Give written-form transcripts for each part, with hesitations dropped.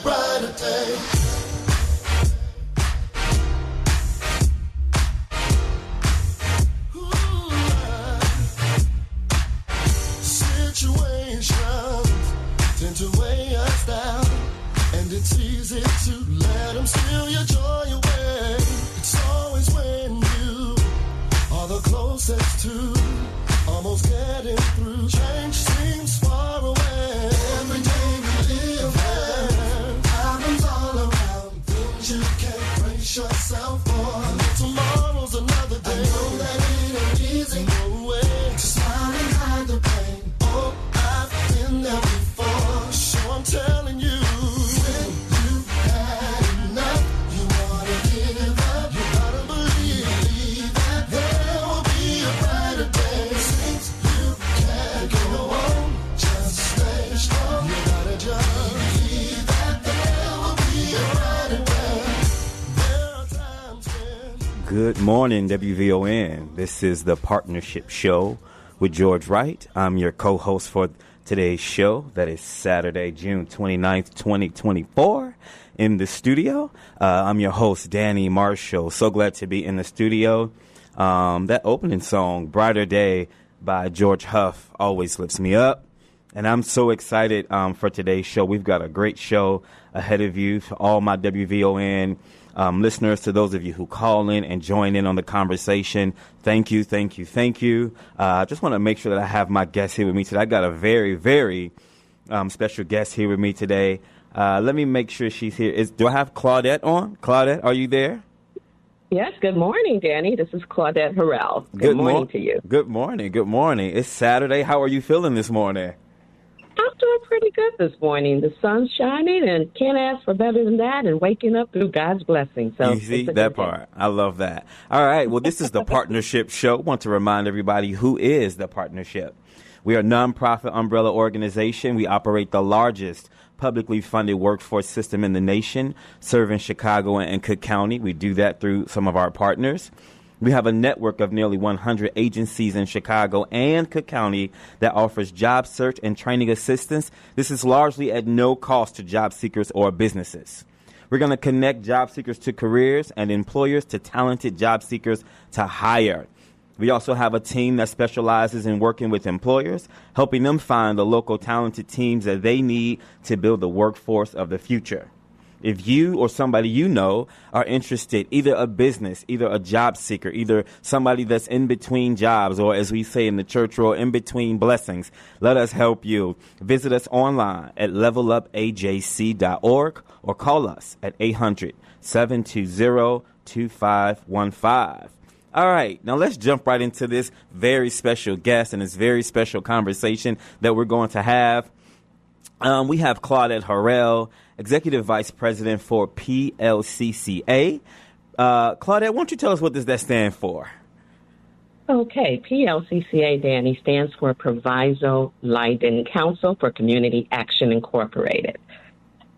brighter day. Situations tend to weigh us down, and it's easy to let them steal your joy away. It's always when you are the closest to almost getting through. Change seems far away. Every day we live there, problems all around, things you can't brace yourself for. Tomorrow's another day. I know that it ain't easy. No way to smile and hide the pain. Oh, I've been there before, so I'm telling you. When you've had enough, you wanna give up. You gotta believe that there will be a brighter day. Since you can't go on, just stay strong. You gotta just believe that there will be a brighter day. There are times when... Good morning, WVON. This is the Partnership Show with George Wright. I'm your co-host for today's show. That is Saturday, June 29th, 2024 in the studio. I'm your host, Danny Marshall. So glad to be in the studio. That opening song, Brighter Day by George Huff, always lifts me up. And I'm so excited for today's show. We've got a great show ahead of you. For all my WVON listeners, to those of you who call in and join in on the conversation, thank you, thank you, thank you. I just want to make sure that I have my guest here with me today. I got a very, very special guest here with me today. Let me make sure she's here. Do I have Claudette on? Claudette, are you there? Yes, good morning, Danny. This is Claudette Harrell. Good morning to you. Good morning, good morning. It's Saturday. How are you feeling this morning? I'm doing pretty good this morning. The sun's shining, and can't ask for better than that, and waking up through God's blessing. So you see that part. I love that. All right. Well, this is the Partnership Show. I want to remind everybody who is the Partnership. We are a nonprofit umbrella organization. We operate the largest publicly funded workforce system in the nation, serving Chicago and Cook County. We do that through some of our partners. We have a network of nearly 100 agencies in Chicago and Cook County that offers job search and training assistance. This is largely at no cost to job seekers or businesses. We're going to connect job seekers to careers and employers to talented job seekers to hire. We also have a team that specializes in working with employers, helping them find the local talented teams that they need to build the workforce of the future. If you or somebody you know are interested, either a business, either a job seeker, either somebody that's in between jobs, or as we say in the church world, in between blessings, let us help you. Visit us online at levelupajc.org or call us at 800-720-2515. All right, now let's jump right into this very special guest and this very special conversation that we're going to have. We have Claudette Harrell, Executive Vice President for PLCCA. Claudette, why don't you tell us what does that stand for? Okay, PLCCA, Danny, stands for Proviso Leiden Council for Community Action Incorporated.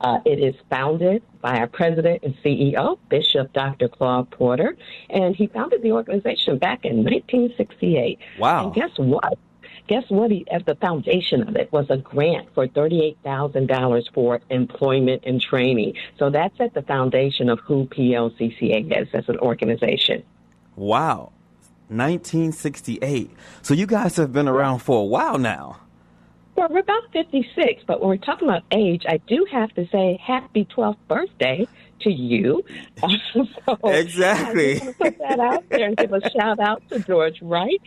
It is founded by our president and CEO, Bishop Dr. Claude Porter, and he founded the organization back in 1968. Wow. And guess what? At the foundation of it was a grant for $38,000 for employment and training. So that's at the foundation of who PLCCA is as an organization. Wow. 1968. So you guys have been around for a while now. Well, we're about 56, but when we're talking about age, I do have to say happy 12th birthday to you. Exactly. I just want to put that out there and give a shout out to George Wright,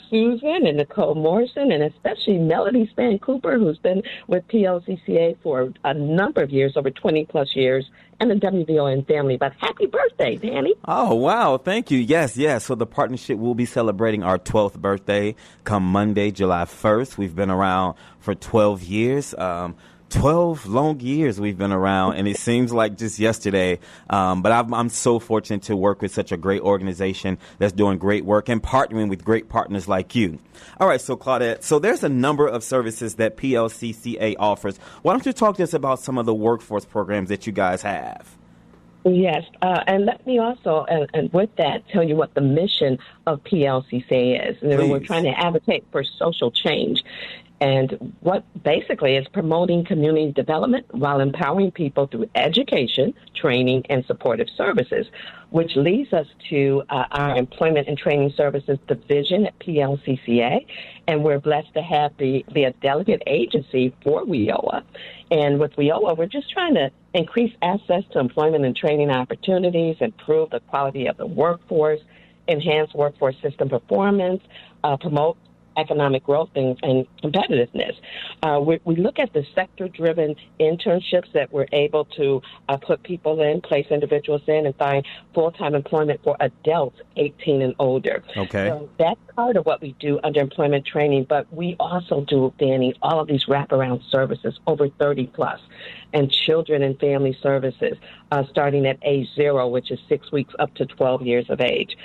Susan and Nicole Morrison, and especially Melody Span Cooper, who's been with PLCCA for a number of years, over 20 plus years, and the WVON family. But happy birthday, Danny. Oh, wow. Thank you. Yes. So the partnership will be celebrating our 12th birthday come Monday, July 1st. We've been around for 12 years. 12 long years we've been around, and it seems like just yesterday. But I'm so fortunate to work with such a great organization that's doing great work and partnering with great partners like you. All right, so Claudette, so there's a number of services that PLCCA offers. Why don't you talk to us about some of the workforce programs that you guys have? Yes, and let me also, and with that, tell you what the mission of PLCCA is. And we're trying to advocate for social change. And what basically is promoting community development while empowering people through education, training, and supportive services, which leads us to our Employment and Training Services Division at PLCCA. And we're blessed to have be a delegate agency for WIOA. And with WIOA, we're just trying to increase access to employment and training opportunities, improve the quality of the workforce, enhance workforce system performance, promote economic growth and competitiveness. We look at the sector-driven internships that we're able to put people in, place individuals in, and find full-time employment for adults 18 and older. Okay. So that's part of what we do under employment training, but we also do, Danny, all of these wraparound services, over 30 plus, and children and family services, starting at age 0, which is 6 weeks, up to 12 years of age.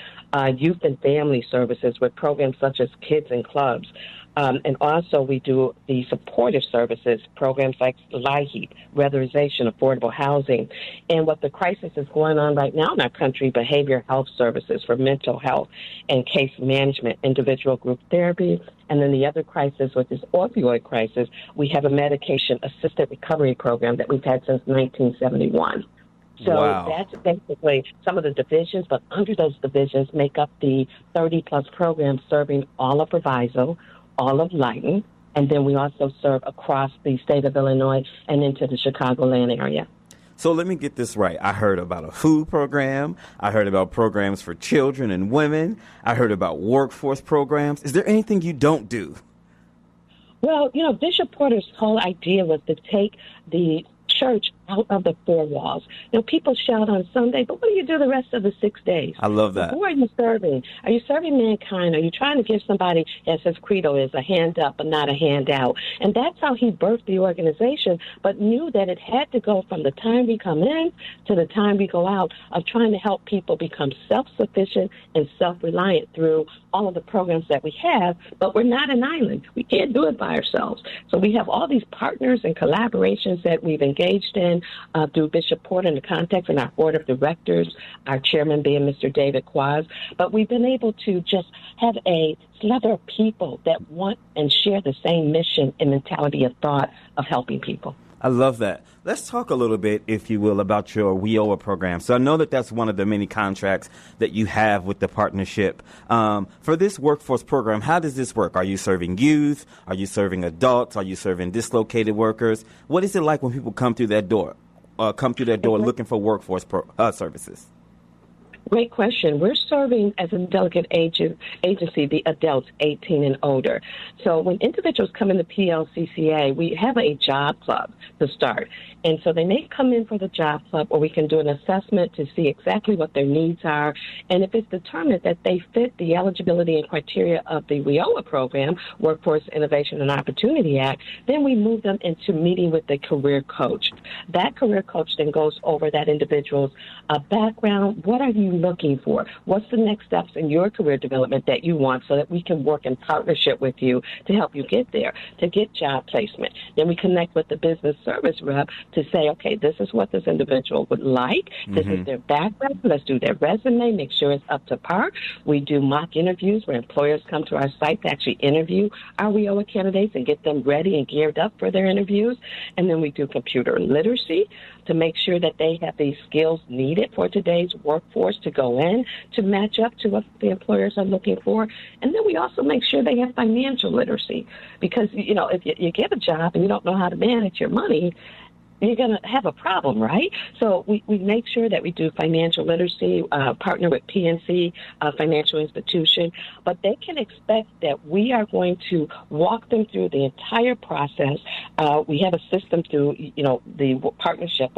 Youth and family services with programs such as Kids and Clubs. And also we do the supportive services, programs like LIHEAP, weatherization, affordable housing. And what the crisis is going on right now in our country, behavioral health services for mental health and case management, individual group therapy. And then the other crisis, which is opioid crisis, we have a medication-assisted recovery program that we've had since 1971. So wow. That's basically some of the divisions, but under those divisions make up the 30-plus programs serving all of Proviso, all of Layton, and then we also serve across the state of Illinois and into the Chicagoland area. So let me get this right. I heard about a food program. I heard about programs for children and women. I heard about workforce programs. Is there anything you don't do? Well, Bishop Porter's whole idea was to take the church out of the four walls. People shout on Sunday, but what do you do the rest of the 6 days? I love that. Who are you serving? Are you serving mankind? Are you trying to give somebody, as his credo is, a hand up but not a hand out? And that's how he birthed the organization, but knew that it had to go from the time we come in to the time we go out of trying to help people become self-sufficient and self-reliant through all of the programs that we have, but we're not an island. We can't do it by ourselves. So we have all these partners and collaborations that we've engaged in through Bishop Porter in the context and our board of directors, our chairman being Mr. David Quaz. But we've been able to just have a slither of people that want and share the same mission and mentality of thought of helping people. I love that. Let's talk a little bit, if you will, about your WIOA program. So I know that that's one of the many contracts that you have with the partnership. For this workforce program, how does this work? Are you serving youth? Are you serving adults? Are you serving dislocated workers? What is it like when people come through that door looking for workforce services? Great question. We're serving as a delegate agency the adults 18 and older. So when individuals come into PLCCA, we have a job club to start. And so they may come in for the job club, or we can do an assessment to see exactly what their needs are. And if it's determined that they fit the eligibility and criteria of the WIOA program, Workforce Innovation and Opportunity Act, then we move them into meeting with the career coach. That career coach then goes over that individual's background. What are you looking for? What's the next steps in your career development that you want, so that we can work in partnership with you to help you get there, to get job placement. Then we connect with the business service rep to say, okay, this is what this individual would like. This is their background. Let's do their resume, make sure it's up to par. We do mock interviews where employers come to our site to actually interview our WIOA candidates and get them ready and geared up for their interviews. And then we do computer literacy to make sure that they have the skills needed for today's workforce to go in to match up to what the employers are looking for. And then we also make sure they have financial literacy, because, if you get a job and you don't know how to manage your money, you're going to have a problem, right? So we make sure that we do financial literacy, partner with PNC, financial institution, but they can expect that we are going to walk them through the entire process. We have a system through, the partnership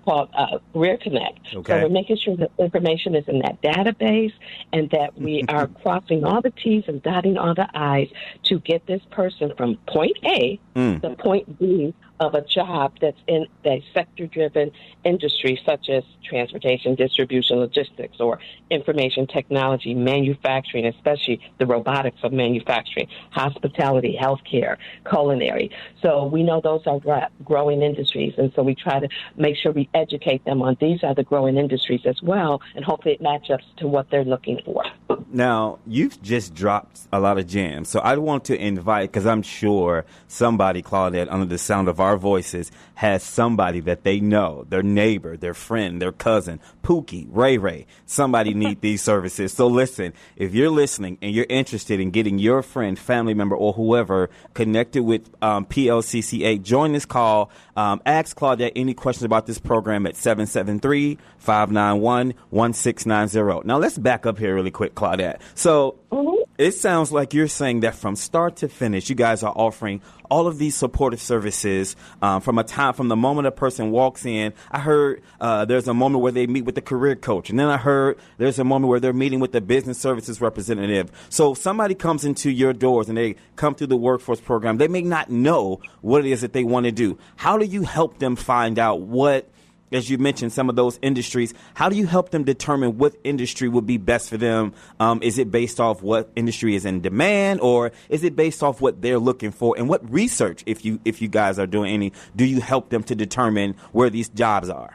called Career Connect. Okay. So we're making sure that information is in that database and that we are crossing all the T's and dotting all the I's to get this person from point A to point B of a job that's in a sector-driven industry such as transportation, distribution, logistics, or information technology, manufacturing, especially the robotics of manufacturing, hospitality, healthcare, culinary. So we know those are growing industries, and so we try to make sure we educate them on these are the growing industries as well, and hopefully it matches up to what they're looking for. Now, you've just dropped a lot of gems, so I want to invite, because I'm sure somebody, Claudette, under the sound of our voices, has somebody that they know, their neighbor, their friend, their cousin, Pookie, Ray Ray. Somebody need these services. So listen, if you're listening and you're interested in getting your friend, family member, or whoever connected with PLCCA, join this call. Ask Claudette any questions about this program at 773-591-1690. Now, let's back up here really quick, Claudette. So it sounds like you're saying that from start to finish, you guys are offering all of these supportive services from the moment a person walks in. I heard there's a moment where they meet with the career coach, and then I heard there's a moment where they're meeting with the business services representative. So if somebody comes into your doors and they come through the workforce program, they may not know what it is that they want to do. How do you help them find out what, as you mentioned, some of those industries, how do you help them determine what industry would be best for them? Is it based off what industry is in demand, or is it based off what they're looking for? And what research, if you guys are doing any, do you help them to determine where these jobs are?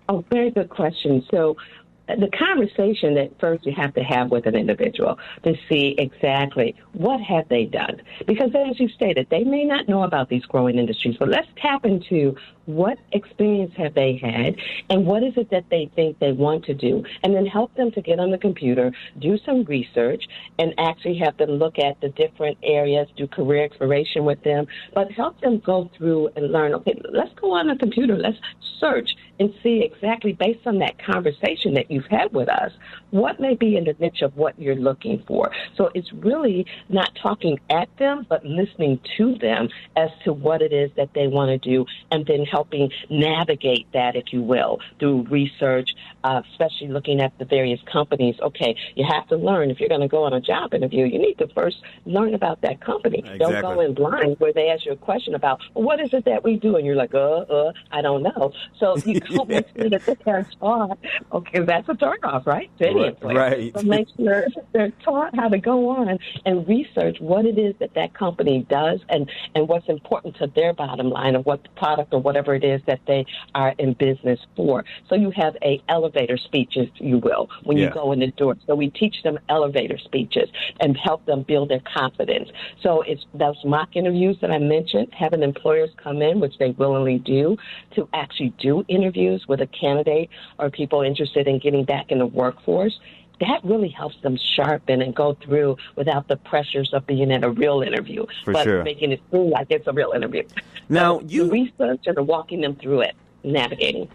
Oh, very good question. So the conversation that first you have to have with an individual to see exactly what have they done. Because as you stated, they may not know about these growing industries, but let's tap into what experience have they had and what is it that they think they want to do, and then help them to get on the computer, do some research, and actually have them look at the different areas, do career exploration with them, but help them go through and learn, okay, let's go on the computer, let's search and see exactly based on that conversation that you've had with us, what may be in the niche of what you're looking for. So it's really not talking at them, but listening to them as to what it is that they want to do, and then helping navigate that, if you will, through research, especially looking at the various companies. Okay, you have to learn, if you're going to go on a job interview, you need to first learn about that company. Exactly. Don't go in blind where they ask you a question about, well, what is it that we do? And you're like, I don't know. So you go make sure that they're taught. Okay, that's a turnoff, right? To any employer. Right. So make sure they're taught how to go on and research what it is that company does and what's important to their bottom line, of what the product or whatever it is that they are in business for. So you have a elevator speech, if you will, when you go in the door. So we teach them elevator speeches and help them build their confidence. So it's those mock interviews that I mentioned, having employers come in, which they willingly do, to actually do interviews with a candidate or people interested in getting back in the workforce. That really helps them sharpen and go through without the pressures of being at a real interview, making it seem like it's a real interview. Now, so you research and walking them through it, navigating.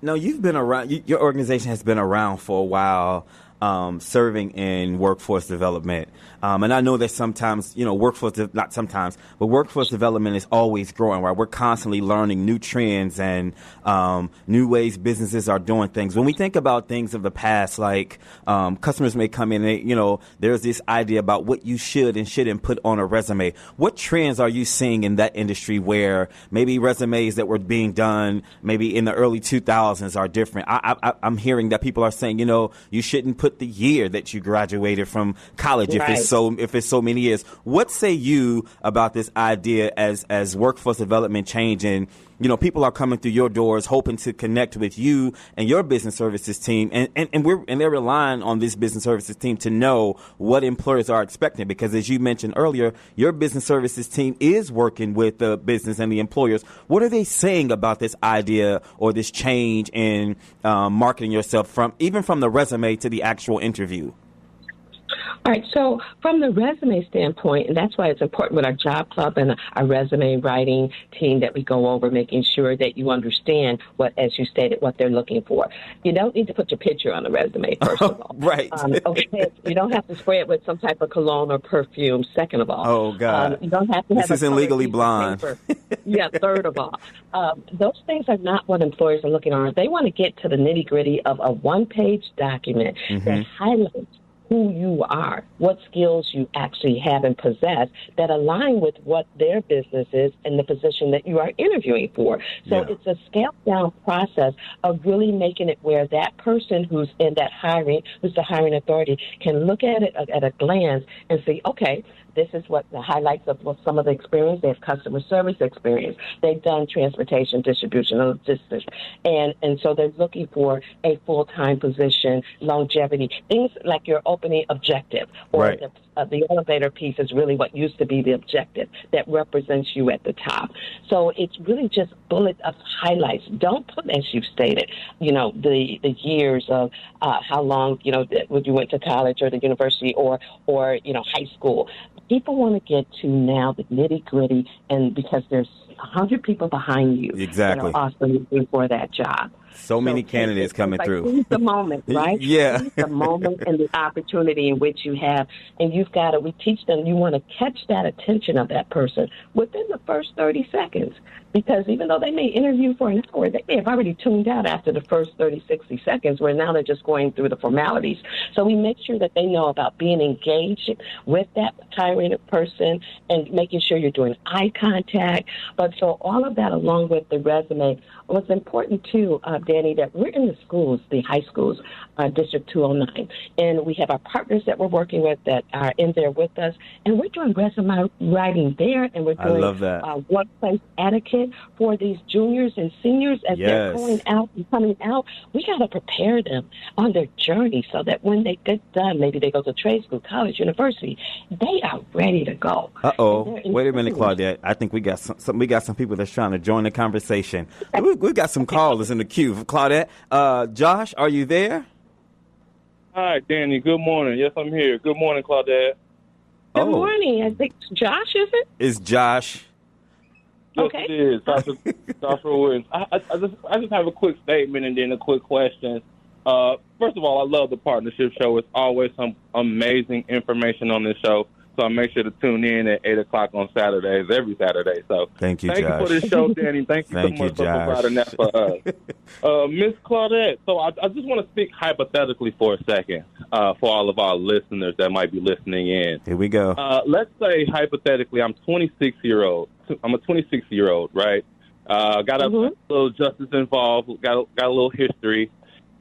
Now, you've been around. Your organization has been around for a while, serving in workforce development. And I know that sometimes, workforce development is always growing, right? We're constantly learning new trends and new ways businesses are doing things. When we think about things of the past, like customers may come in and, there's this idea about what you should and shouldn't put on a resume. What trends are you seeing in that industry where maybe resumes that were being done maybe in the early 2000s are different? I'm hearing that people are saying, you shouldn't put the year that you graduated from college if it's so many years. What say you about this idea as workforce development change and people are coming through your doors hoping to connect with you and your business services team, and they're relying on this business services team to know what employers are expecting, because as you mentioned earlier, your business services team is working with the business and the employers. What are they saying about this idea or this change in marketing yourself from the resume to the actual interview? All right, so from the resume standpoint, and that's why it's important with our job club and our resume writing team that we go over, making sure that you understand what, as you stated, what they're looking for. You don't need to put your picture on the resume, first of all. Right. Okay, you don't have to spray it with some type of cologne or perfume, second of all. Oh, God. You don't have to have this isn't Legally Blonde. Yeah, third of all. Those things are not what employers are looking for. They want to get to the nitty-gritty of a one-page document that highlights who you are, what skills you actually have and possess that align with what their business is and the position that you are interviewing for. So it's a scaled-down process of really making it where that person who's in that hiring, who's the hiring authority, can look at it at a glance and say, okay, this is what the highlights of some of the experience. They have customer service experience. They've done transportation, distribution, and logistics. And so they're looking for a full-time position, longevity, things like your opening objective or right. The elevator piece is really what used to be the objective that represents you at the top. So it's really just bullet of highlights. Don't put, as you've stated, the years of how long, when you went to college or the university or high school. People want to get to now the nitty-gritty, and because there's 100 people behind you exactly. that are also looking for that job. So many candidates coming through. Seize the moment, right? Yeah. Seize the moment and the opportunity in which you have. And you've got to, we teach them, you want to catch that attention of that person within the first 30 seconds. Because even though they may interview for an hour, they may have already tuned out after the first 30, 60 seconds, where now they're just going through the formalities. So we make sure that they know about being engaged with that hiring person and making sure you're doing eye contact. But so all of that along with the resume, what's important too, Danny, that we're in the schools, the high schools, District 209, and we have our partners that we're working with that are in there with us, and we're doing resume writing there, and we're doing workplace etiquette for these juniors and seniors as they're going out and coming out. We got to prepare them on their journey so that when they get done, maybe they go to trade school, college, university, they are ready to go. Wait a minute, Claudette. I think we got some people that's trying to join the conversation. We've got some callers in the queue. Claudette, Josh, are you there? Hi, Danny. Good morning. Yes, I'm here. Good morning, Claudette. Good morning. I think Josh, is it? It's Josh. Yes, okay. It is. Joshua Williams. I just have a quick statement and then a quick question. First of all, I love the partnership show. It's always some amazing information on this show. So I make sure to tune in at 8 o'clock on Saturdays, every Saturday. So thank you, Josh. Thank you for this show, Danny. Thank you so much for providing that for us. Miss Claudette, so I just want to speak hypothetically for a second for all of our listeners that might be listening in. Here we go. Let's say, hypothetically, I'm 26-year-old. I'm a 26-year-old, right? Got a little justice involved, got a little history.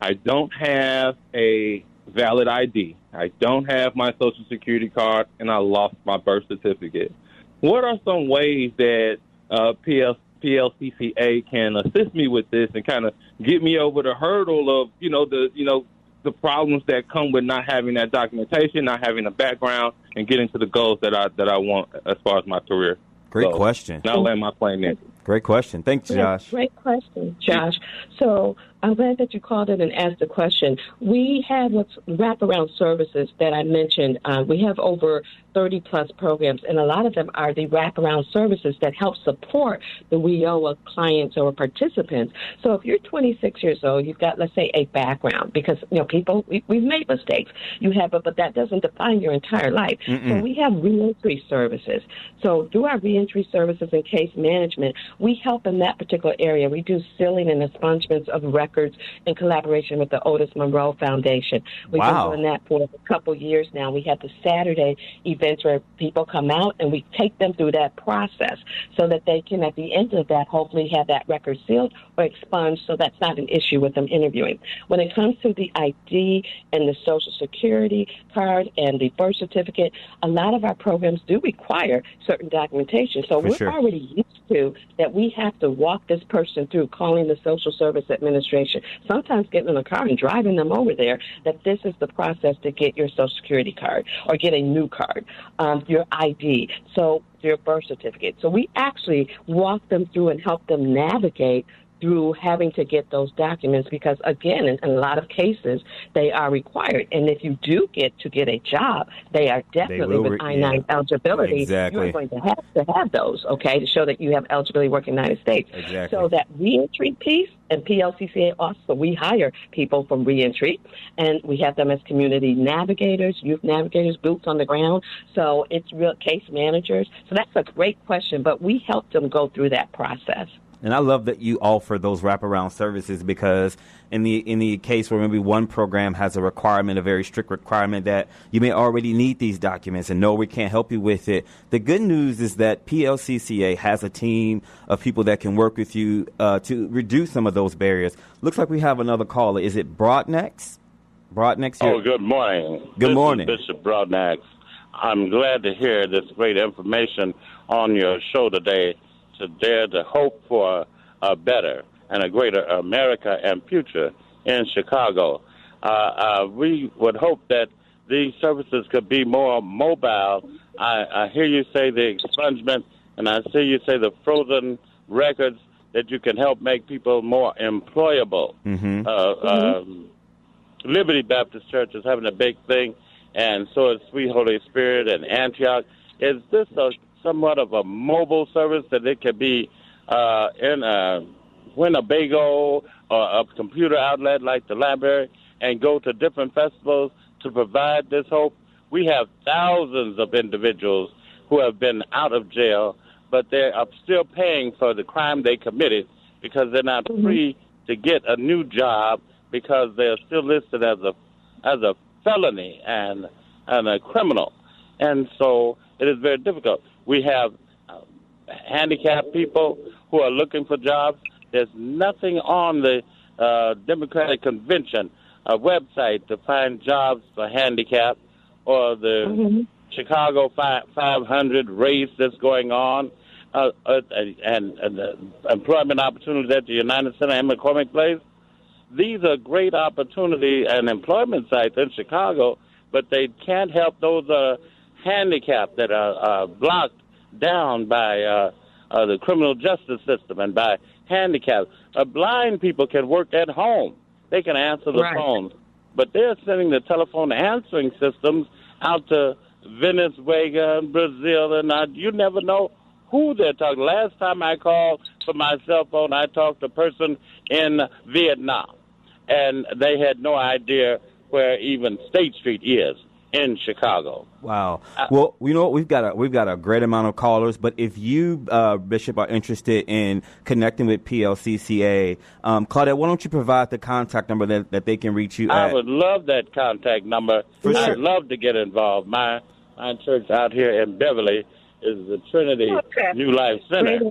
I don't have a valid ID. I don't have my Social Security card, and I lost my birth certificate. What are some ways that PLCCA can assist me with this and kind of get me over the hurdle of, the problems that come with not having that documentation, not having a background, and getting to the goals that I want as far as my career? Great question. Now land my plane there. Great question. Thanks, Josh. Great question, Josh. So I'm glad that you called in and asked the question. We have what's wraparound services that I mentioned. We have over 30-plus programs, and a lot of them are the wraparound services that help support the WIOA clients or participants. So if you're 26 years old, you've got, let's say, a background, because, people, we've made mistakes. You have, but that doesn't define your entire life. So we have reentry services. So through our reentry services and case management, we help in that particular area. We do sealing and expungements of records in collaboration with the Otis Monroe Foundation. We've been doing that for a couple years now. We have the Saturday events where people come out and we take them through that process so that they can, at the end of that, hopefully have that record sealed or expunged, so that's not an issue with them interviewing. When it comes to the ID and the Social Security card and the birth certificate, a lot of our programs do require certain documentation. So we're already used to that we have to walk this person through, calling the Social Service Administration, sometimes getting in the car and driving them over there, that this is the process to get your Social Security card or get a new card, your ID, so your birth certificate. So we actually walk them through and help them navigate through having to get those documents because, again, in a lot of cases, they are required. And if you do get a job, they are definitely with I-9 eligibility. Exactly. You're going to have those, okay, to show that you have eligibility to work in the United States. Exactly. So that reentry piece, and PLCCA also, we hire people from reentry, and we have them as community navigators, youth navigators, boots on the ground. So it's real case managers. So that's a great question, but we help them go through that process. And I love that you offer those wraparound services because in the case where maybe one program has a requirement, a very strict requirement that you may already need these documents and no, we can't help you with it. The good news is that PLCCA has a team of people that can work with you to reduce some of those barriers. Looks like we have another caller. Is it Broadnex? Broadnex here? Oh, good morning. Good morning. This is Bishop Broadnex. I'm glad to hear this great information on your show today to dare to hope for a better and a greater America and future in Chicago. We would hope that these services could be more mobile. I hear you say the expungement, and I see you say the frozen records, that you can help make people more employable. Liberty Baptist Church is having a big thing, and so is Sweet Holy Spirit and Antioch. Is this somewhat of a mobile service that it could be in a Winnebago or a computer outlet like the library and go to different festivals to provide this hope? We have thousands of individuals who have been out of jail, but they are still paying for the crime they committed because they're not free to get a new job because they're still listed as a felony and a criminal. And so it is very difficult. We have handicapped people who are looking for jobs. There's nothing on the Democratic Convention, a website to find jobs for handicapped, or the Chicago 500 race that's going on, and employment opportunities at the United Center in McCormick Place. These are great opportunity and employment sites in Chicago, but they can't help those handicapped that are blocked down by the criminal justice system and by handicapped. Blind people can work at home. They can answer the phone. But they're sending the telephone answering systems out to Venezuela and Brazil, and you never know who they're talking. Last time I called for my cell phone, I talked to a person in Vietnam, and they had no idea where even State Street is in Chicago. Wow. Well, you know what? We've got a great amount of callers, but if you, Bishop, are interested in connecting with PLCCA, Claudette, why don't you provide the contact number that they can reach you at? I would love that contact number. For sure. I'd love to get involved. My church out here in Beverly is the Trinity New Life Center.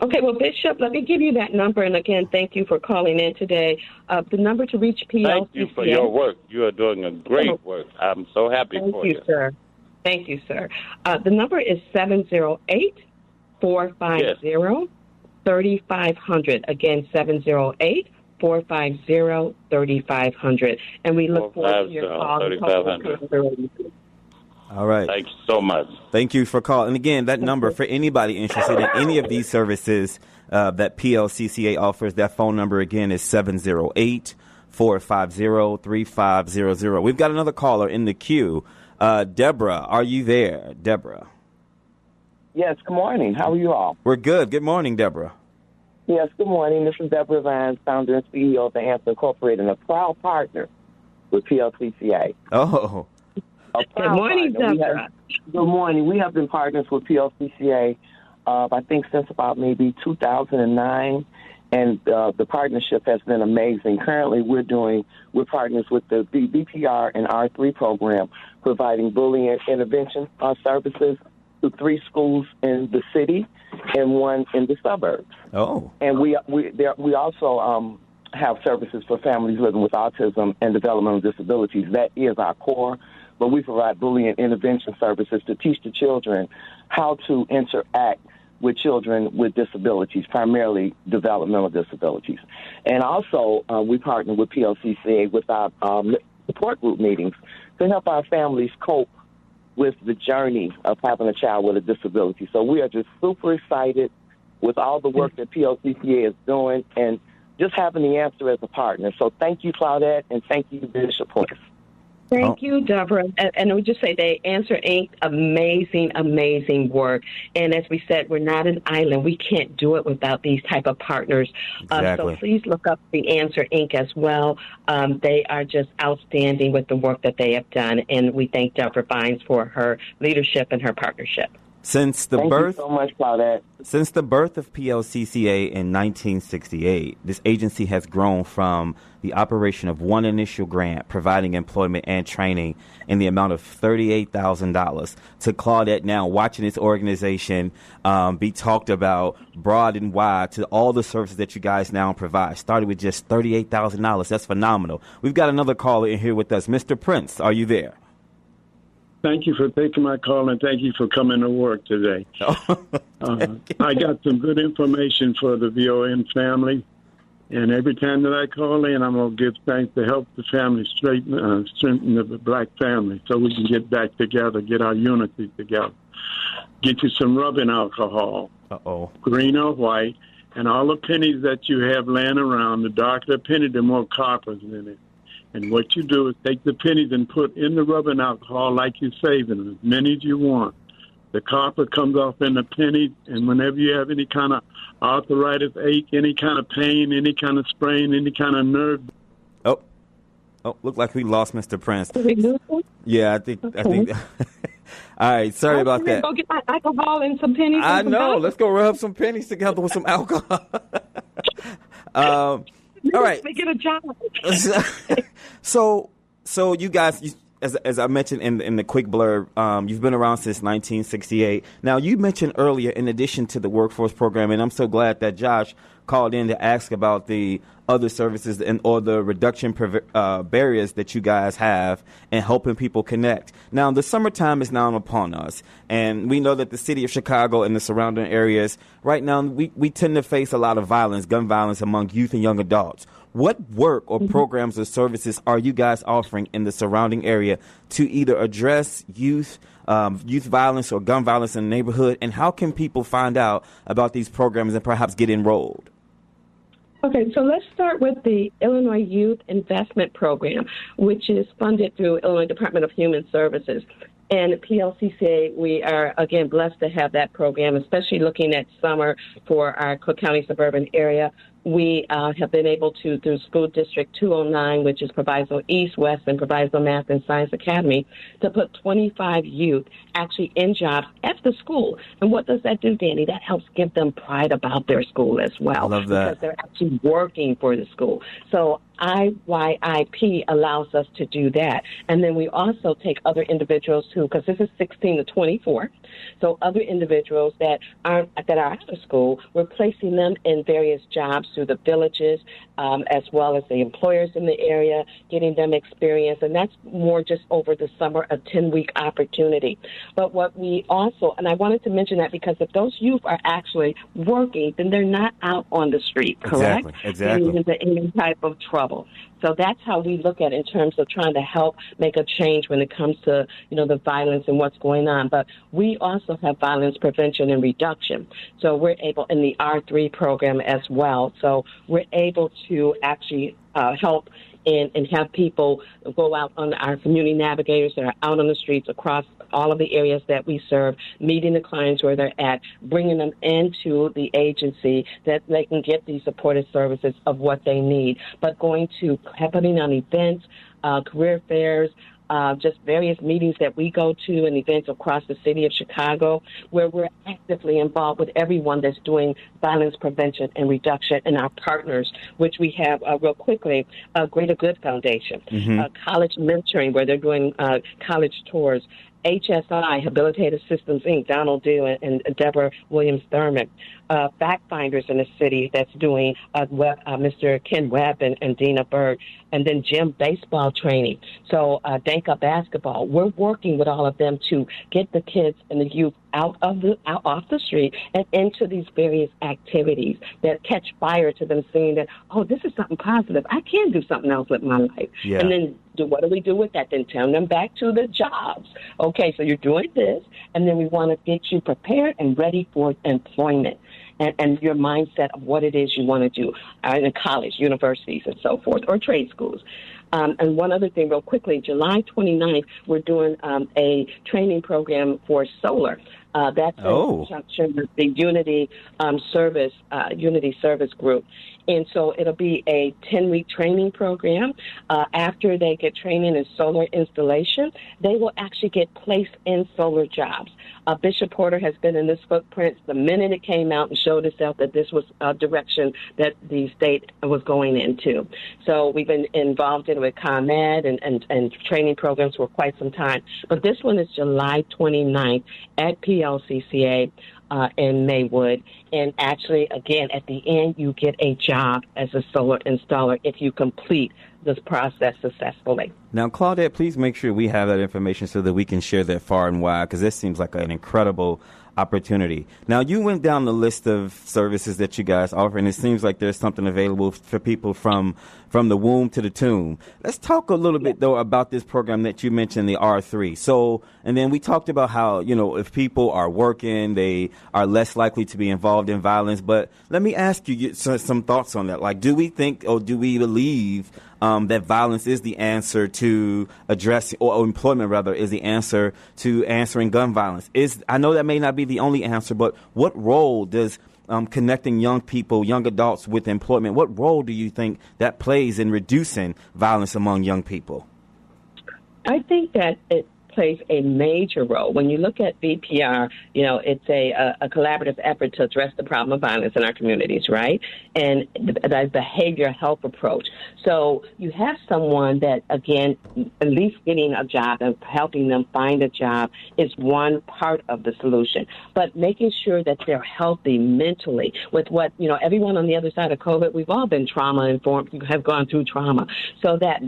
Okay, well, Bishop, let me give you that number. And again, thank you for calling in today. The number to reach PLCCA. Thank you for your work. You are doing a great work. I'm so happy for you. Thank you, sir. Thank you, sir. The number is 708-450-3500. Again, 708-450-3500. And we look forward to your call. 3500. All right. Thank you so much. Thank you for calling. And again, that number for anybody interested in any of these services that PLCCA offers, that phone number again is 708-450-3500. We've got another caller in the queue. Deborah, are you there? Deborah. Yes, good morning. How are you all? We're good. Good morning, Deborah. Yes, good morning. This is Deborah Vines, founder and CEO of the Anthem Incorporated, and a proud partner with PLCCA. Oh. Good morning, Deborah. Good morning. We have been partners with PLCCA, I think, since about maybe 2009, and the partnership has been amazing. Currently, we're partners with the BPR and R3 program, providing bullying intervention services to 3 schools in the city and 1 in the suburbs. Oh. And we also have services for families living with autism and developmental disabilities. That is our core. But we provide bullying intervention services to teach the children how to interact with children with disabilities, primarily developmental disabilities. And also, we partner with PLCCA with our support group meetings to help our families cope with the journey of having a child with a disability. So we are just super excited with all the work that PLCCA is doing and just having the answer as a partner. So thank you, Claudette, and thank you, Bishop Horace. Thank you, Deborah. And I would just say they Answer Inc., amazing work. And as we said, we're not an island. We can't do it without these type of partners. Exactly. So please look up the Answer Inc. as well. They are just outstanding with the work that they have done. And we thank Deborah Vines for her leadership and her partnership. Since the Thank birth you so much, Claudette. Since the birth of PLCCA in 1968, this agency has grown from the operation of one initial grant providing employment and training in the amount of $38,000 to Claudette now watching this organization be talked about broad and wide to all the services that you guys now provide. Started with just $38,000. That's phenomenal. We've got another caller in here with us. Mr. Prince, are you there? Thank you for taking my call, and thank you for coming to work today. I got some good information for the VON family, and every time that I call in, I'm going to give thanks to help the family strengthen the black family so we can get back together, get our unity together. Get you some rubbing alcohol, green or white, and all the pennies that you have laying around. The darker the penny, the more copper's in it. And what you do is take the pennies and put in the rubbing alcohol like you're saving them, as many as you want. The copper comes off in the pennies, and whenever you have any kind of arthritis, ache, any kind of pain, any kind of sprain, any kind of nerve. Oh, look like we lost Mr. Prince. Did we lose him? Yeah, I think. All right, sorry about that. Go get my alcohol and some pennies. I know. Let's go rub some pennies together with some alcohol. All right. Get a job. So you guys, as I mentioned in the quick blurb, you've been around since 1968. Now, you mentioned earlier, in addition to the workforce program, and I'm so glad that Josh called in to ask about the other services or the reduction barriers that you guys have in helping people connect. Now, the summertime is now upon us, and we know that the city of Chicago and the surrounding areas, right now, we tend to face a lot of violence, gun violence among youth and young adults. What work or programs or services are you guys offering in the surrounding area to either address youth violence or gun violence in the neighborhood, and how can people find out about these programs and perhaps get enrolled? Okay, so let's start with the Illinois Youth Investment Program, which is funded through Illinois Department of Human Services. And at PLCCA, we are, again, blessed to have that program, especially looking at summer for our Cook County suburban area. We have been able to, through School District 209, which is Proviso East, West, and Proviso Math and Science Academy, to put 25 youth actually in jobs at the school. And what does that do, Danny? That helps give them pride about their school as well. I love that. Because they're actually working for the school. So IYIP allows us to do that. And then we also take other individuals who, because this is 16 to 24, so other individuals that are out of school, we're placing them in various jobs through the villages, as well as the employers in the area, getting them experience. And that's more just over the summer, a 10-week opportunity. But what we also, and I wanted to mention that because if those youth are actually working, then they're not out on the street, correct? Exactly. Into any type of trouble. So that's how we look at it in terms of trying to help make a change when it comes to, the violence and what's going on. But we also have violence prevention and reduction. So we're able in the R3 program as well. So we're able to actually help and have people go out on our community navigators that are out on the streets across all of the areas that we serve, meeting the clients where they're at, bringing them into the agency that they can get these supportive services of what they need, but putting on events, career fairs, just various meetings that we go to and events across the city of Chicago where we're actively involved with everyone that's doing violence prevention and reduction and our partners, which we have real quickly, Greater Good Foundation, college mentoring where they're doing college tours, HSI, Habilitated Systems, Inc., Donald Dew and Deborah Williams-Thurman, fact finders in the city that's doing Mr. Ken Webb and Dina Berg, and then gym baseball training. So Danka basketball. We're working with all of them to get the kids and the youth out off the street and into these various activities that catch fire to them seeing that, oh, this is something positive. I can do something else with my life. Yeah. And then what do we do with that? Then turn them back to the jobs. Okay, so you're doing this, and then we want to get you prepared and ready for employment and your mindset of what it is you want to do in college, universities, and so forth, or trade schools. And one other thing real quickly, July 29th, we're doing a training program for solar. That's in conjunction with the Unity Service Group. And so it'll be a 10-week training program. After they get training in solar installation, they will actually get placed in solar jobs. Bishop Porter has been in this footprint the minute it came out and showed itself that this was a direction that the state was going into. So we've been involved in it with ComEd and training programs for quite some time. But this one is July 29th at PLCCA. in Maywood. And actually, again, at the end, you get a job as a solar installer if you complete this process successfully. Now, Claudette, please make sure we have that information so that we can share that far and wide, because this seems like an incredible opportunity. Now, you went down the list of services that you guys offer, and it seems like there's something available for people from the womb to the tomb. Let's talk a little bit, though, about this program that you mentioned, the R3. So, and then we talked about how, if people are working, they are less likely to be involved in violence. But let me ask you some thoughts on that. Like, do we think, or do we believe that violence is the answer to addressing, or employment rather, is the answer to answering gun violence? I know that may not be the only answer, but what role does connecting young people, young adults with employment, what role do you think that plays in reducing violence among young people? I think that it plays a major role. When you look at BPR, it's a collaborative effort to address the problem of violence in our communities, right? And the behavioral health approach. So you have someone that, again, at least getting a job and helping them find a job is one part of the solution. But making sure that they're healthy mentally with what, everyone on the other side of COVID, we've all been trauma-informed, have gone through trauma. So that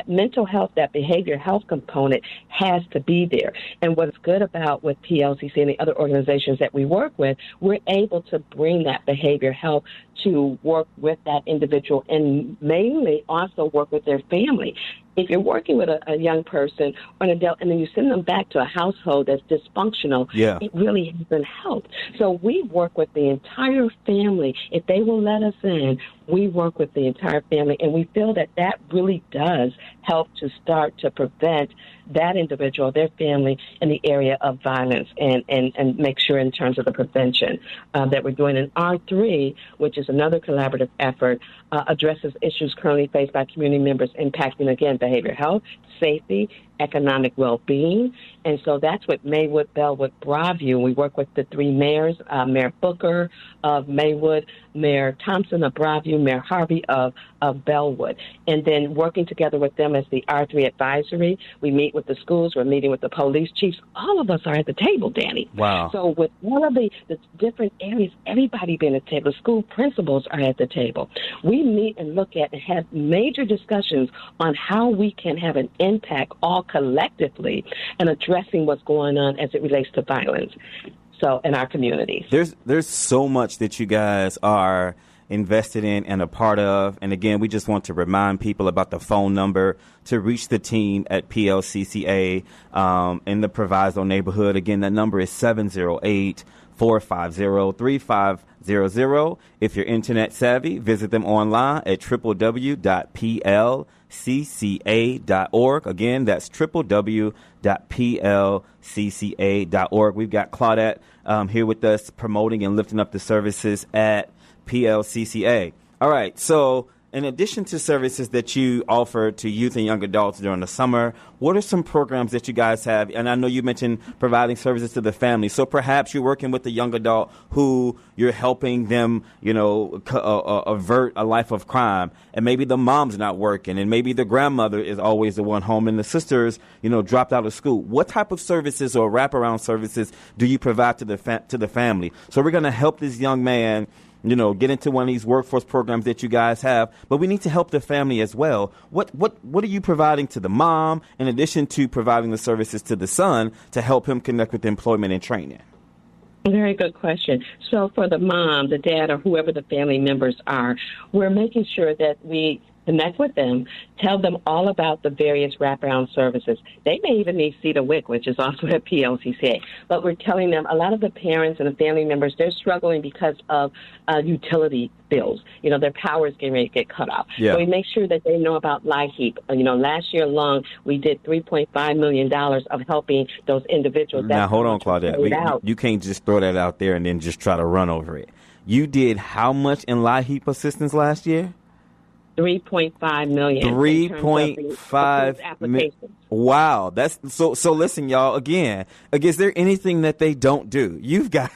mental health, that behavioral health component has to be there. And what's good about with PLCC and the other organizations that we work with, we're able to bring that behavioral health to work with that individual and mainly also work with their family. If you're working with a young person or an adult and then you send them back to a household that's dysfunctional, it really hasn't helped. So we work with the entire family. If they will let us in, we work with the entire family, and we feel that that really does help to start to prevent that individual, their family, in the area of violence and make sure in terms of the prevention that we're doing. And R3, which is another collaborative effort, addresses issues currently faced by community members impacting, again, behavioral health, safety, economic well-being. And so that's what Maywood, Bellwood, Broadview. We work with the three mayors, Mayor Booker of Maywood, Mayor Thompson of Broadview, Mayor Harvey of Bellwood. And then working together with them as the R3 advisory, we meet with the schools, we're meeting with the police chiefs. All of us are at the table, Danny. Wow. So with all of the different areas, everybody being at the table, school principals are at the table. We meet and look at and have major discussions on how we can have an impact all collectively and addressing what's going on as it relates to violence. So in our communities. There's so much that you guys are invested in and a part of. And again, we just want to remind people about the phone number to reach the team at PLCCA in the Proviso neighborhood. Again, that number is 708-450-3500. If you're internet savvy, visit them online at www.plcca.org. Again, that's www.plcca.org. We've got Claudette here with us promoting and lifting up the services at PLCCA. All right, so in addition to services that you offer to youth and young adults during the summer, what are some programs that you guys have? And I know you mentioned providing services to the family. So perhaps you're working with a young adult who you're helping them, avert a life of crime. And maybe the mom's not working, and maybe the grandmother is always the one home, and the sisters, dropped out of school. What type of services or wraparound services do you provide to the family? So we're going to help this young man get into one of these workforce programs that you guys have, but we need to help the family as well. What are you providing to the mom in addition to providing the services to the son to help him connect with employment and training? Very good question. So for the mom, the dad, or whoever the family members are, we're making sure that we connect with them, tell them all about the various wraparound services. They may even need Cedar Wick, which is also at PLCCA. But we're telling them, a lot of the parents and the family members, they're struggling because of utility bills. Their power is getting ready to get cut off. Yeah. So we make sure that they know about LIHEAP. Last year alone, we did $3.5 million of helping those individuals. Now, hold on, Claudette. You can't just throw that out there and then just try to run over it. You did how much in LIHEAP assistance last year? $3.5 million. $3.5 million. Wow, that's so. So listen, y'all. Again, is there anything that they don't do? You got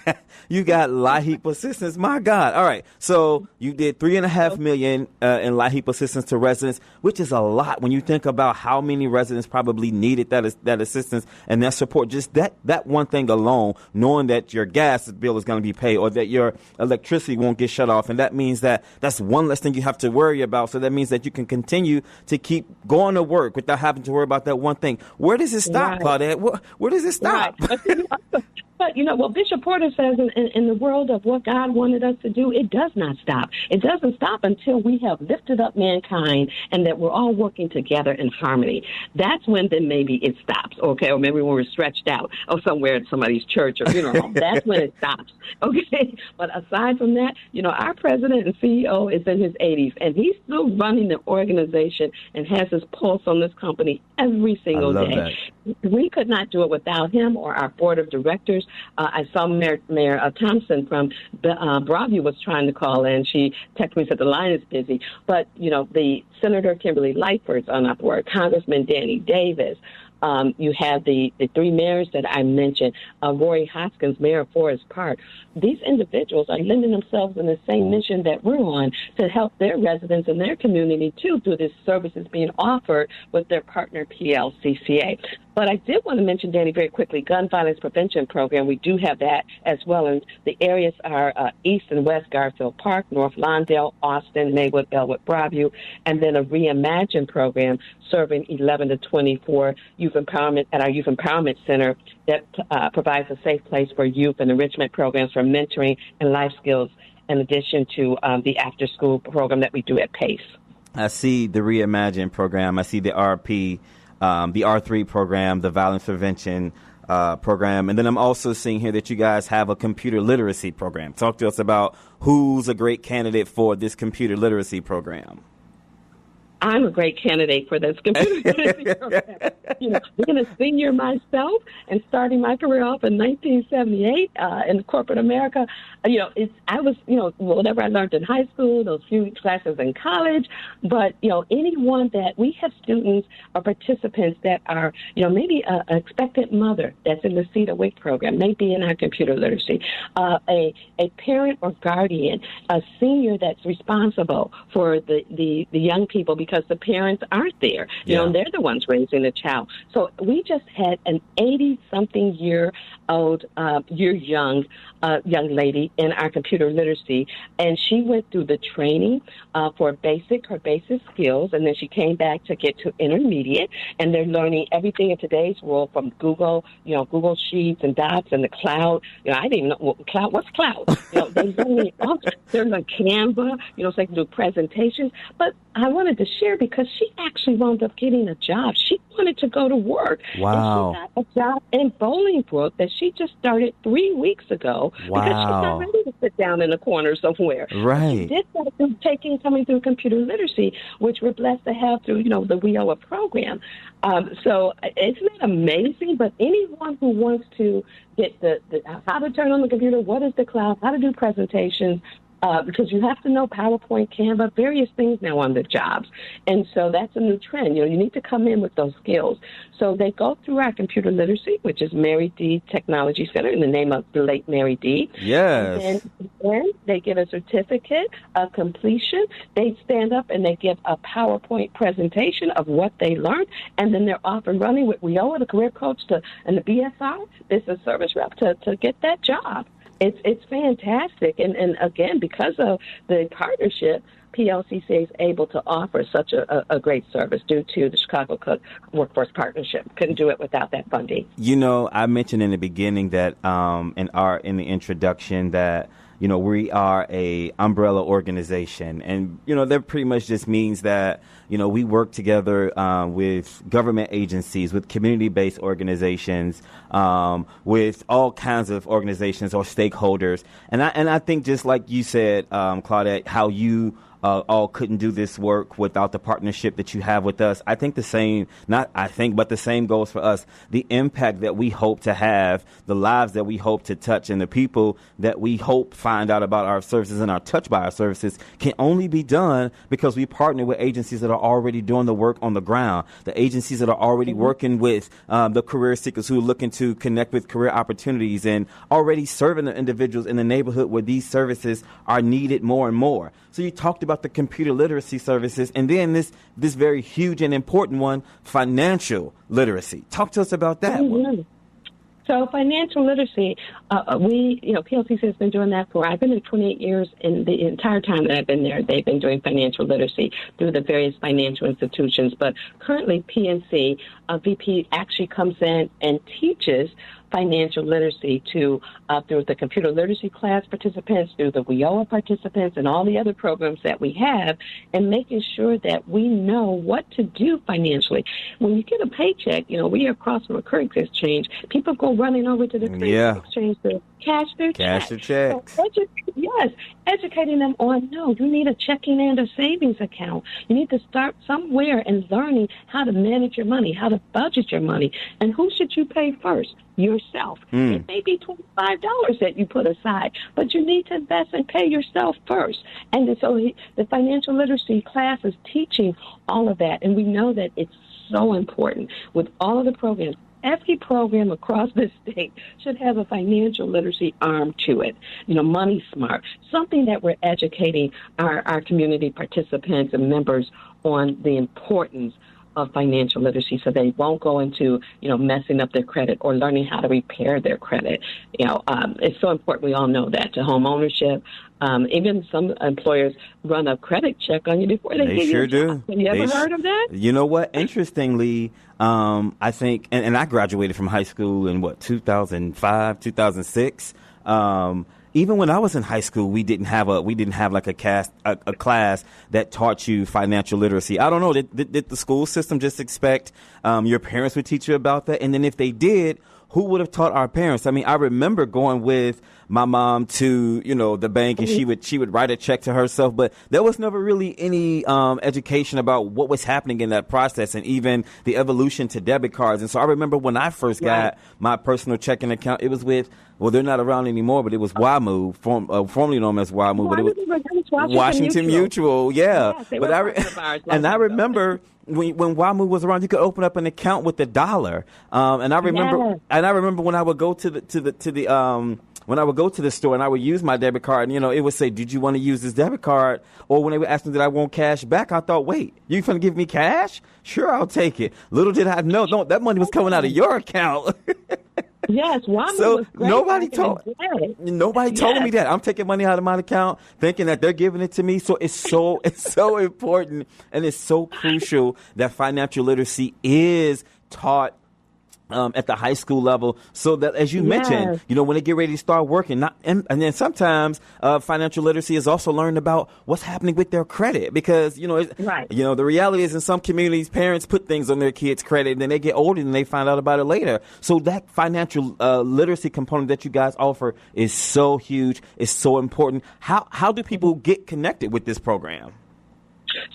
LIHEAP assistance. My God! All right, so you did $3.5 million in LIHEAP assistance to residents, which is a lot when you think about how many residents probably needed that assistance and that support. Just that one thing alone, knowing that your gas bill is going to be paid or that your electricity won't get shut off, and that means that's one less thing you have to worry about. So that means that you can continue to keep going to work without having to worry about that one thing. Where does it stop, Claudette? Where does it stop? Right. But, Bishop Porter says in the world of what God wanted us to do, it does not stop. It doesn't stop until we have lifted up mankind and that we're all working together in harmony. That's when then maybe it stops, okay? Or maybe when we're stretched out or somewhere at somebody's church or funeral home. That's when it stops, okay? But aside from that, our president and CEO is in his 80s, and he's still running the organization and has his pulse on this company every single day. That. We could not do it without him or our board of directors. I saw Mayor Thompson from Broadview was trying to call in. She texted me, said the line is busy. But, the Senator Kimberly Lightford's on Upward, Congressman Danny Davis. You have the three mayors that I mentioned, Rory Hoskins, Mayor of Forest Park. These individuals are lending themselves in the same mission that we're on to help their residents and their community, too, through this services being offered with their partner, PLCCA. But I did want to mention, Danny, very quickly, gun violence prevention program. We do have that as well. And the areas are East and West Garfield Park, North Lawndale, Austin, Maywood, Bellwood, Broadview, and then a Reimagine program serving 11 to 24 youth empowerment at our Youth Empowerment Center that provides a safe place for youth and enrichment programs for mentoring and life skills, in addition to the after-school program that we do at PACE. I see the Reimagine program. I see the RP. The R3 program, the violence prevention program. And then I'm also seeing here that you guys have a computer literacy program. Talk to us about who's a great candidate for this computer literacy program. I'm a great candidate for this computer literacy program. Being a senior myself and starting my career off in 1978 in corporate America, I was, whatever I learned in high school, those few classes in college, but, anyone that we have students or participants that are, maybe an expectant mother that's in the Cedar WIC program, maybe in our computer literacy, a parent or guardian, a senior that's responsible for the young people because the parents aren't there. And they're the ones raising the child. So we just had an 80-something-year-old, young lady in our computer literacy, and she went through the training for her basic skills, and then she came back to get to intermediate, and they're learning everything in today's world from Google, Google Sheets and Docs and the cloud. I didn't even know cloud. What's cloud? They're learning Canva, so they can do presentations. But I wanted to share because she actually wound up getting a job. She wanted to go to work. Wow. And she got a job in Bolingbrook that she just started 3 weeks ago. Wow. Because she's not ready to sit down in a corner somewhere. Right. She did that through coming through computer literacy, which we're blessed to have through, the WIOA program. So it's not amazing, but anyone who wants to get the how to turn on the computer, what is the cloud, how to do presentations, because you have to know PowerPoint, Canva, various things now on the jobs. And so that's a new trend. You need to come in with those skills. So they go through our computer literacy, which is Mary D. Technology Center in the name of the late Mary D. Yes. And then they get a certificate of completion. They stand up and they give a PowerPoint presentation of what they learned. And then they're off and running with WIOA, the career coach, and the BSR, business service rep, to get that job. It's fantastic. And again, because of the partnership, PLCCA is able to offer such a great service due to the Chicago Cook Workforce Partnership. Couldn't do it without that funding. I mentioned in the beginning that in the introduction that we are a umbrella organization, and that pretty much just means that we work together with government agencies, with community-based organizations, with all kinds of organizations or stakeholders, and I think just like you said, Claudette, how you all couldn't do this work without the partnership that you have with us. I think the same, but the same goes for us. The impact that we hope to have, the lives that we hope to touch, and the people that we hope find out about our services and are touched by our services can only be done because we partner with agencies that are already doing the work on the ground, the agencies that are already working with the career seekers who are looking to connect with career opportunities and already serving the individuals in the neighborhood where these services are needed more and more. So you talked about the computer literacy services, and then this very huge and important one, financial literacy. Talk to us about that one. So financial literacy, PLCC has been doing that I've been there 28 years, and the entire time that I've been there, they've been doing financial literacy through the various financial institutions. But currently, PNC, VP actually comes in and teaches financial literacy through the computer literacy class participants, through the WIOA participants, and all the other programs that we have, and making sure that we know what to do financially. When you get a paycheck, we are across from a currency exchange. People go running over to the currency exchange to cash their checks. So educating them on, no, you need a checking and a savings account. You need to start somewhere and learning how to manage your money, how to budget your money, and who should you pay first? Yourself. It may be $25 that you put aside, but you need to invest and pay yourself first. And so the financial literacy class is teaching all of that, and we know that it's so important with all of the programs. Every program across the state should have a financial literacy arm to it. Money Smart, something that we're educating our community participants and members on the importance of financial literacy, so they won't go into, messing up their credit or learning how to repair their credit. It's so important. We all know that to home ownership. Even some employers run a credit check on you before they give you a job. Have you ever heard of that? You know what? Interestingly, I think, and I graduated from high school in 2005, 2006. Even when I was in high school, we didn't have like a class that taught you financial literacy. I don't know. Did the school system just expect your parents would teach you about that? And then if they did, who would have taught our parents? I mean, I remember going with my mom to, the bank, and she would write a check to herself, but there was never really any education about what was happening in that process, and even the evolution to debit cards. And so I remember when I first got my personal checking account, it was with, they're not around anymore, but it was WAMU, formerly known as WAMU, but it was Washington Mutual. Yeah. Yes, but I remember when WAMU was around, you could open up an account with $1. And I remember when I would go to the store and I would use my debit card, and it would say, "Did you want to use this debit card?" Or when they would ask me, "Did I want cash back?" I thought, "Wait, you going to give me cash? Sure, I'll take it." Little did I know, no, that money was coming out of your account. Yes, WAMU so was great. Nobody told me that. I'm taking money out of my account, thinking that they're giving it to me. So it's so important, and it's so crucial that financial literacy is taught at the high school level, so that, as you mentioned, when they get ready to start working, and then sometimes financial literacy is also learning about what's happening with their credit, because the reality is in some communities, parents put things on their kids' credit, and then they get older and they find out about it later. So that financial literacy component that you guys offer is so huge, is so important. How do people get connected with this program?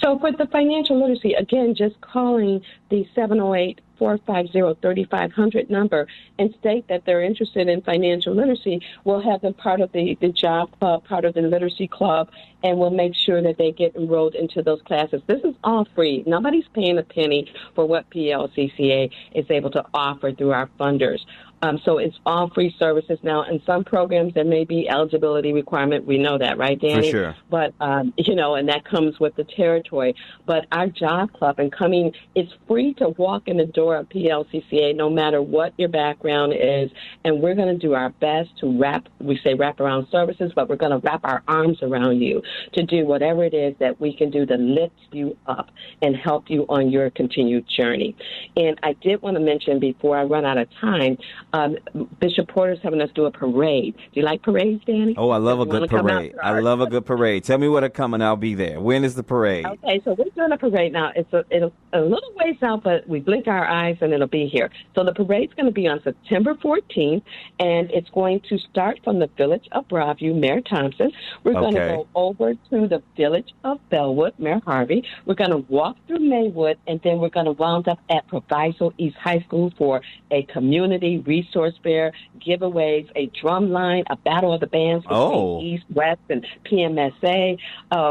So for the financial literacy, again, just calling the 708-450-3500 number and state that they're interested in financial literacy, we'll have them part of the job club, part of the literacy club, and we'll make sure that they get enrolled into those classes. This is all free. Nobody's paying a penny for what PLCCA is able to offer through our funders. So it's all free services now. In some programs, there may be eligibility requirement. We know that, right, Danny? For sure. But, and that comes with the territory. But our job club it's free to walk in the door of PLCCA no matter what your background is. And we're going to do our best to wrap around services, but we're going to wrap our arms around you to do whatever it is that we can do to lift you up and help you on your continued journey. And I did want to mention, before I run out of time, Bishop Porter's having us do a parade. Do you like parades, Danny? Oh, I love a good parade. I love a good parade. Tell me where to come and I'll be there. When is the parade? Okay, so we're doing a parade now. It's a little ways out, but we blink our eyes and it'll be here. So the parade's going to be on September 14th, and it's going to start from the Village of Broadview, Mayor Thompson. We're going to go over to the Village of Bellwood, Mayor Harvey. We're going to walk through Maywood, and then we're going to wound up at Proviso East High School for a community resource fair, giveaways, a drum line, a battle of the bands between East, West, and PMSA.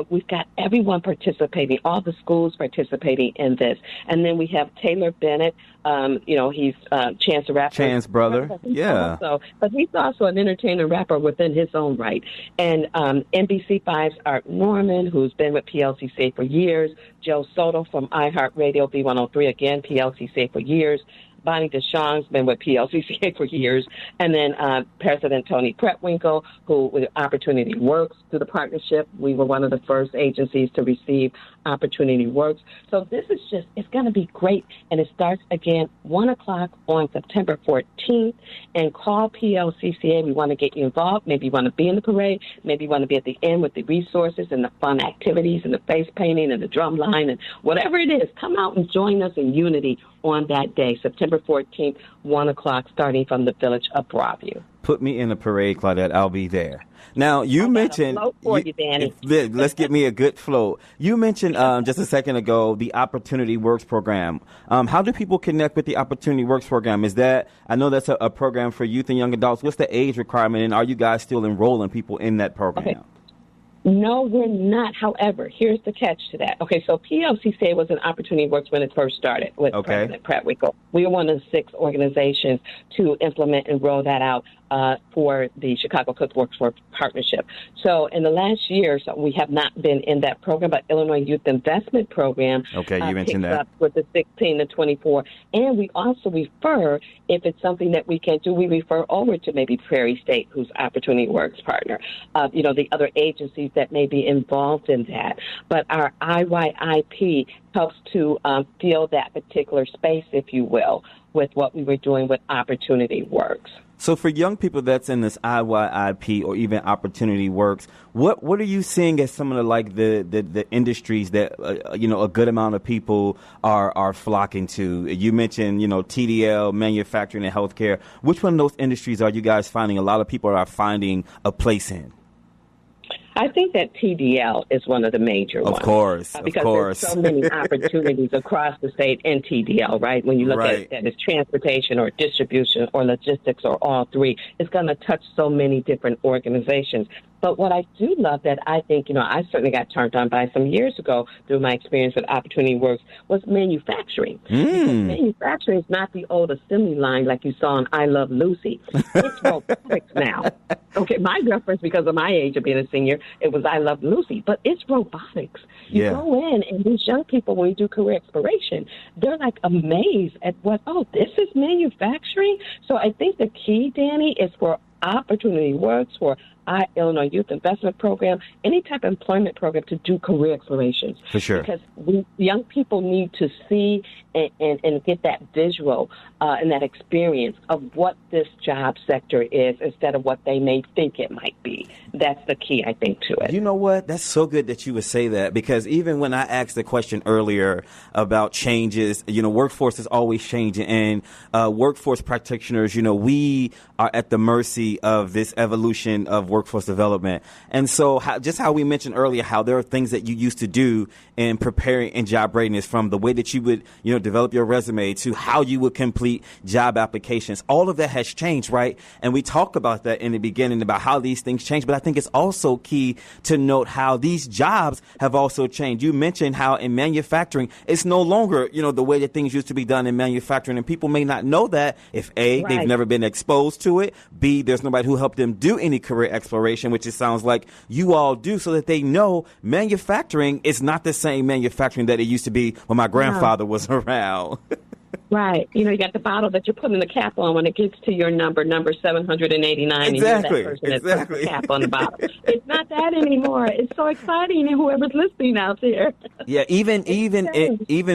We've got everyone participating, all the schools participating in this. And then we have Taylor Bennett. He's Chance the Rapper. Chance brother. Yeah. But he's also an entertainer rapper within his own right. And NBC5's Art Norman, who's been with PLCCA for years. Joe Soto from iHeartRadio B103, again, PLCCA for years. Bonnie DeShong's been with PLCCA for years. And then President Tony Pretwinkle, who with Opportunity Works through the partnership. We were one of the first agencies to receive Opportunity Works. So this is it's going to be great. And it starts again 1 o'clock on September 14th. And call PLCCA. We want to get you involved. Maybe you want to be in the parade. Maybe you want to be at the end with the resources and the fun activities and the face painting and the drum line and whatever it is. Come out and join us in unity on that day, September 14th, 1 o'clock, starting from the Village of Broadview. Put me in the parade, Claudette. I'll be there. Now, you mentioned... Danny. Let's get me a good float. You mentioned just a second ago the Opportunity Works program. How do people connect with the Opportunity Works program? I know that's a program for youth and young adults. What's the age requirement, and are you guys still enrolling people in that program? Okay. No, we're not. However, here's the catch to that. Okay, so PLCCA was an Opportunity Works when it first started with President Pretwinkle. We were one of the 6 organizations to implement and roll that out for the Chicago Cook Workforce Partnership. So in the last year, we have not been in that program, but Illinois Youth Investment Program you mentioned that. Up with the 16 to 24. And we also refer, if it's something that we can do, we refer over to maybe Prairie State, who's Opportunity Works partner, the other agencies that may be involved in that. But our IYIP helps to fill that particular space, if you will, with what we were doing with Opportunity Works. So for young people that's in this IYIP or even Opportunity Works, what are you seeing as some of the industries that a good amount of people are flocking to? You mentioned TDL, manufacturing, and healthcare. Which one of those industries are you guys finding a lot of people are finding a place in? I think that TDL is one of the major ones. Of course. Because there's so many opportunities across the state in TDL, right? When you look at it's transportation or distribution or logistics or all three, it's going to touch so many different organizations. But what I do love that I think, I certainly got turned on by some years ago through my experience with Opportunity Works was manufacturing. Because manufacturing is not the old assembly line like you saw in I Love Lucy. It's robotics now. Okay, my reference, because of my age of being a senior, it was I Love Lucy. But it's robotics. You go in, and these young people, when you do career exploration, they're like amazed at this is manufacturing? So I think the key, Danny, is for Opportunity Works, for Illinois Youth Investment Program, any type of employment program to do career explorations. For sure. Because young people need to see and get that visual and that experience of what this job sector is instead of what they may think it might be. That's the key, I think, to it. You know what? That's so good that you would say that, because even when I asked the question earlier about changes, workforce is always changing, and workforce practitioners, we are at the mercy of this evolution of workforce development. And so just how we mentioned earlier, how there are things that you used to do in preparing in job readiness, from the way that you would, develop your resume to how you would complete job applications. All of that has changed, right? And we talk about that in the beginning about how these things change, but I think it's also key to note how these jobs have also changed. You mentioned how in manufacturing, it's no longer, the way that things used to be done in manufacturing, and people may not know that if A, they've never been exposed to it, B, there's nobody who helped them do any career exploration, which it sounds like you all do, so that they know manufacturing is not the same manufacturing that it used to be when my grandfather was around. Right. You know, you got the bottle that you're putting the cap on when it gets to your number 789. Exactly. And you're that person that puts the cap on the bottle. It's not that anymore. It's so exciting, and whoever's listening out there. Yeah, even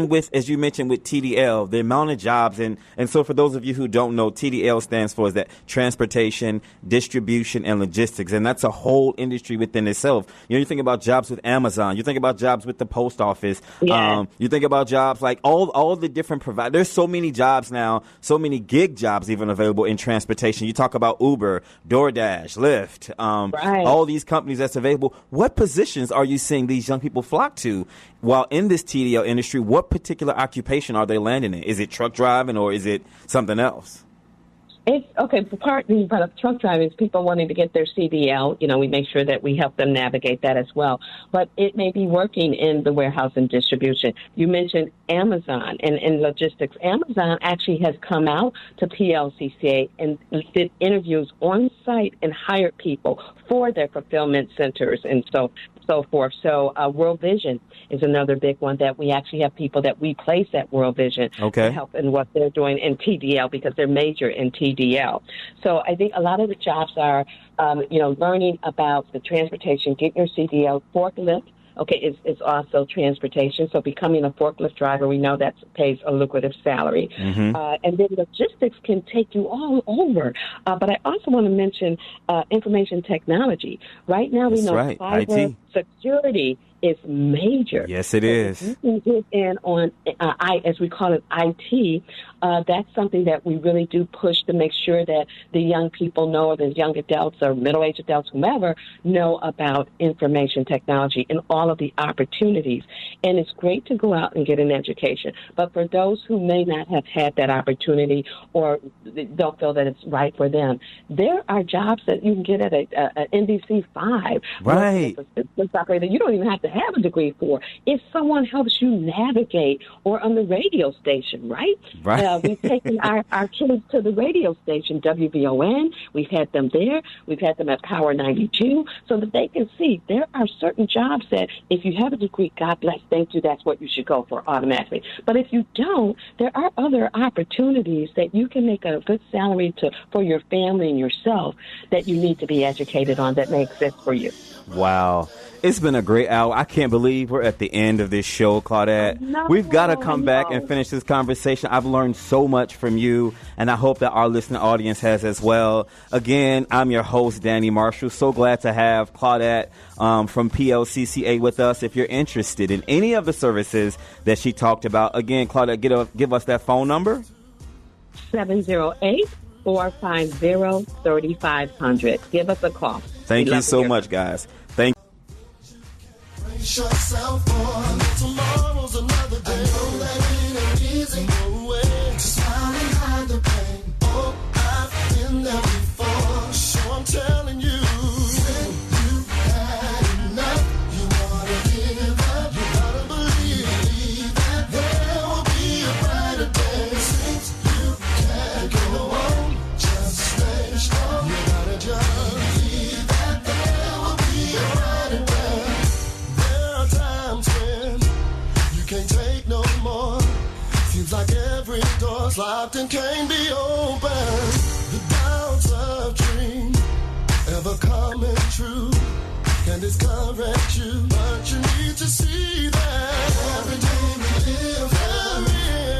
with, as you mentioned, with TDL, the amount of jobs, and so for those of you who don't know, TDL stands for that transportation, distribution, and logistics, and that's a whole industry within itself. You know, you think about jobs with Amazon, you think about jobs with the post office, you think about jobs like all the different providers. There's so many jobs now, so many gig jobs even available in transportation. You talk about Uber, DoorDash, Lyft, all these companies that's available. What positions are you seeing these young people flock to while in this TDL industry? What particular occupation are they landing in? Is it truck driving or is it something else? It's okay. Partly, but truck driving is people wanting to get their CDL. You know, we make sure that we help them navigate that as well. But it may be working in the warehouse and distribution. You mentioned Amazon and logistics. Amazon actually has come out to PLCCA and did interviews on site and hired people for their fulfillment centers and so forth. So World Vision is another big one that we actually have people that we place at World Vision to help in what they're doing in TDL because they're major in TDL. So I think a lot of the jobs are, learning about the transportation, getting your CDL, forklift. Okay, it's also transportation. So becoming a forklift driver, we know that pays a lucrative salary. And then logistics can take you all over. But I also want to mention information technology. Right now, we know cyber security is major. Yes, it is. If you can get in on, as we call it, IT, that's something that we really do push to make sure that the young people know, or the young adults or middle-aged adults, whomever, know about information technology and all of the opportunities. And it's great to go out and get an education. But for those who may not have had that opportunity or don't feel that it's right for them, there are jobs that you can get at an NDC 5. Right. You don't even have to have a degree for. If someone helps you navigate, or on the radio station, right? We've taken our kids to the radio station, WVON. We've had them there. We've had them at Power 92 so that they can see there are certain jobs that if you have a degree, God bless, thank you, that's what you should go for automatically. But if you don't, there are other opportunities that you can make a good salary for your family and yourself that you need to be educated on that may exist for you. Wow. It's been a great hour. I can't believe we're at the end of this show, Claudette. We've got to come back and finish this conversation. I've learned so much from you, and I hope that our listening audience has as well. Again, I'm your host, Danny Marshall. So glad to have Claudette from PLCCA with us. If you're interested in any of the services that she talked about, again, Claudette, give us that phone number. 708-450-3500. Give us a call. Thank you so much, guys. Thank you. Brace yourself on. Tomorrow's another day. I know that ain't easy. No way. Smile and hide the pain. Oh, I've been there before. So I'm telling you, when you had enough, you wanna give up. You gotta believe that there will be a brighter day. Since you can't go on, just stay strong. You gotta just believe that there will be a brighter day. Can't take no more. Seems like every door's locked and can't be opened. The doubts of dreams ever coming true can discourage you, but you need to see that every day we live,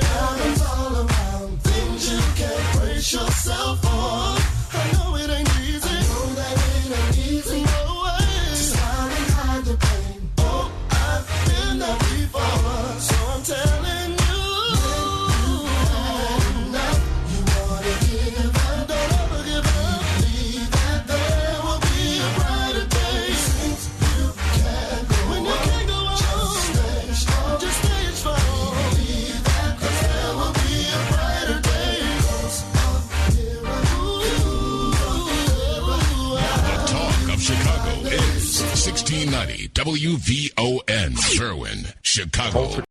problems all around, things you can't brace yourself on. I know it ain't easy. I know that it ain't easy. No way. Smile and hide the pain. Oh, I've been there before. So I'm telling you, when you had enough, you wanna give up. Don't ever give up. Believe that there will be a brighter day. Since you can't go when you can't go on, just stay strong. Just stay strong. Believe that there will be a brighter day. The talk of Chicago is 1690 WVON, Sherwin, Chicago.